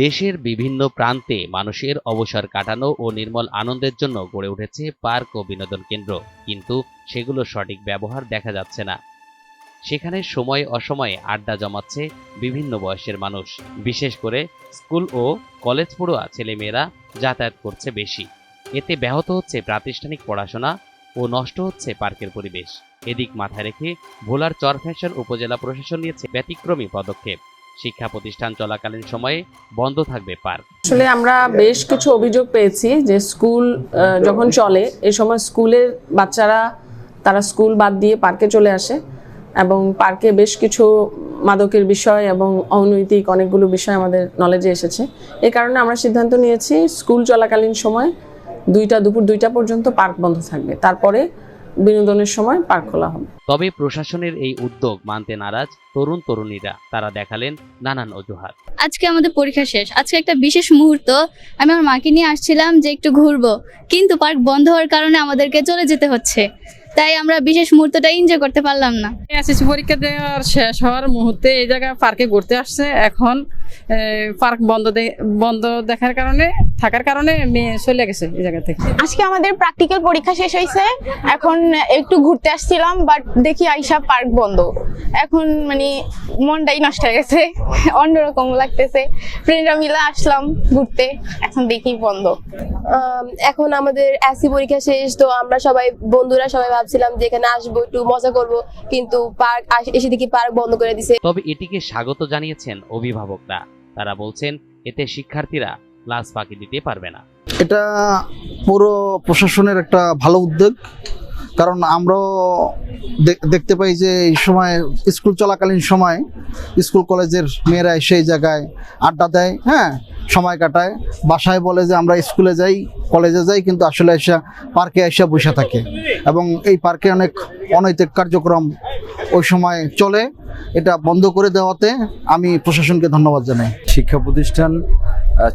দেশের বিভিন্ন প্রান্তে মানুষের অবসর কাটানো ও নির্মল আনন্দের জন্য গড়ে উঠেছে পার্ক ও বিনোদন কেন্দ্র, কিন্তু সেগুলোর সঠিক ব্যবহার দেখা যাচ্ছে না। সেখানে সময় অসময়ে আড্ডা জমাচ্ছে বিভিন্ন বয়সের মানুষ, বিশেষ করে স্কুল ও কলেজ পড়ুয়া ছেলেমেয়েরা যাতায়াত করছে বেশি। এতে ব্যাহত হচ্ছে প্রাতিষ্ঠানিক পড়াশোনা ও নষ্ট হচ্ছে পার্কের পরিবেশ। এদিক মাথায় রেখে ভোলার চরফ্যাশন উপজেলা প্রশাসন নিয়েছে ব্যতিক্রমী পদক্ষেপ। শিক্ষা প্রতিষ্ঠান চলাকালীন সময়ে বন্ধ থাকবে পার্ক। আসলে আমরা বেশ কিছু অভিযোগ পেয়েছি যে স্কুল যখন চলে এই সময় স্কুলের বাচ্চারা তারা স্কুল বাদ দিয়ে পার্কে চলে আসে এবং পার্কে বেশ কিছু মাদকের বিষয় এবং অনৈতিক অনেকগুলো বিষয় আমাদের নলেজে এসেছে। এই কারণে আমরা সিদ্ধান্ত নিয়েছি স্কুল চলাকালীন সময় দুপুর 2টা পর্যন্ত পার্ক বন্ধ থাকবে, তারপরে বিনোদনের সময় পার্ক খোলা হবে। তবে প্রশাসনের এই উদ্যোগ মানতে নারাজ তরুণ তরুণীরা। তারা দেখালেন নানান অজুহাত। আজকে আমাদের পরীক্ষা শেষ, আজকে একটা বিশেষ মুহূর্ত। আমি আমার মাকে নিয়ে আসছিলাম যে একটু ঘুরবো, কিন্তু পার্ক বন্ধ হওয়ার কারণে আমাদেরকে চলে যেতে হচ্ছে, তাই আমরা বিশেষ মুহূর্তটা এনজয় করতে পারলাম না। এসএসসি পরীক্ষা দেওয়ার শেষ হওয়ার মুহূর্তে এই জায়গায় পার্কে ঘুরতে আসছে, এখন পার্ক বন্ধ থাকার কারণে মেয়ে চলে গেছে এই জায়গা থেকে। আজকে আমাদের প্র্যাকটিক্যাল পরীক্ষা শেষ হয়েছে, এখন একটু ঘুরতে আসছিলাম, বাট দেখি আইসা পার্ক বন্ধ। এখন মানে মনটাই নষ্ট হয়ে গেছে, অন্যরকম লাগতেছে। ফ্রেন্ডরা মিলে আসলাম ঘুরতে, এখন দেখি বন্ধ। এখন আমাদের এসএসসি পরীক্ষা শেষ, তো আমরা বন্ধুরা সবাই ভাবছিলাম যে এখানে আসবো, একটু মজা করব, কিন্তু পার্ক এসে দেখি পার্ক বন্ধ করে দিছে। তবে এটিকে স্বাগত জানিয়েছেন অভিভাবকরা। তারা বলছেন এতে শিক্ষার্থীরা ক্লাস ফাঁকি দিতে পারবে না। এটা পুরো প্রশাসনের একটা ভালো উদ্যোগ, কারণ আমরাও দেখতে পাই যে এই সময় স্কুল চলাকালীন সময় স্কুল কলেজের মেয়েরা সেই জায়গায় আড্ডা দেয়, সময় কাটায়। বাসায় বলে যে আমরা স্কুলে যাই, কলেজে যাই, কিন্তু আসলে এসে পার্কে এসে বসে থাকে এবং এই পার্কে অনেক অনৈতিক কার্যক্রম ওই সময় চলে। এটা বন্ধ করে দেওয়াতে আমি প্রশাসনকে ধন্যবাদ জানাই। শিক্ষা প্রতিষ্ঠান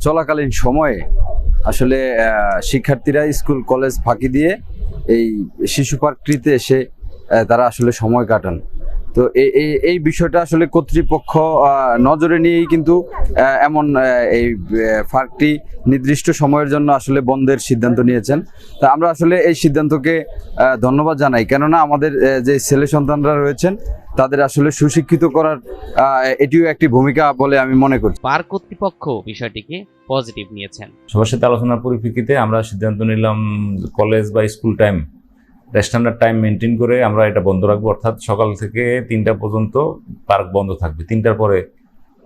চলাকালীন সময়ে আসলে শিক্ষার্থীরা স্কুল কলেজ ফাঁকি দিয়ে এই শিশু পার্কটিতে এসে তারা আসলে সময় কাটান। তো এই বিষয়টা আসলে কর্তৃপক্ষ নজরে নিয়েই কিন্তু এমন এই পার্কটি নির্দিষ্ট সময়ের জন্য আসলে বন্ধের সিদ্ধান্ত নিয়েছেন। তা আমরা আসলে এই সিদ্ধান্তকে ধন্যবাদ জানাই, কেননা আমাদের যে ছেলে সন্তানরা রয়েছেন তাদের আসলে সুশিক্ষিত করার এটিও একটি ভূমিকা বলে আমি মনে করি। পার্ক কর্তৃপক্ষ বিষয়টিকে পজিটিভ নিয়েছেন। সবার সাথে আলোচনার পরিপ্রেক্ষিতে আমরা সিদ্ধান্ত নিলাম কলেজ বা school time standard time maintain করে আমরা এটা বন্ধ রাখবো, অর্থাৎ সকাল থেকে 3টা পর্যন্ত পার্ক বন্ধ থাকবে। 3টার পরে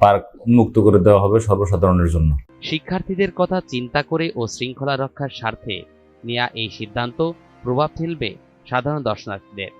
পার্ক উন্মুক্ত করে দেওয়া হবে সর্বসাধারণের জন্য। শিক্ষার্থীদের কথা চিন্তা করে ও শৃঙ্খলা রক্ষার স্বার্থে নেওয়া এই সিদ্ধান্ত প্রভাব ফেলবে সাধারণ দর্শনার্থীদের।